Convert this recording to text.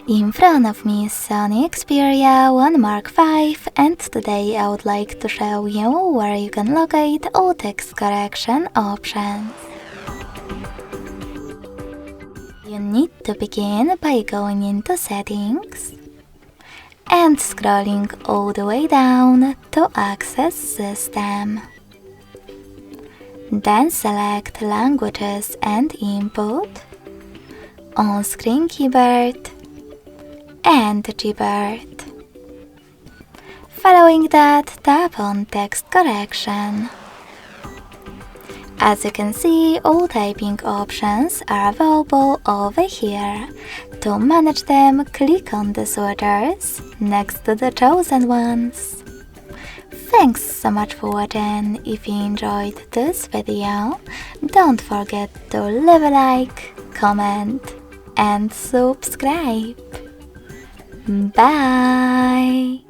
In front of me is SONY Xperia 1 Mark V, and today I would like to show you where you can locate all text correction options. You need to begin by going into Settings and scrolling all the way down to access System. Then select Languages and Input, On-Screen Keyboard and Gboard. Following that, tap on Text Correction. As you can see, all typing options are available over here. To manage them, click on the sorters next to the chosen ones. Thanks so much for watching. If you enjoyed this video, don't forget to leave a like, comment and subscribe. Bye!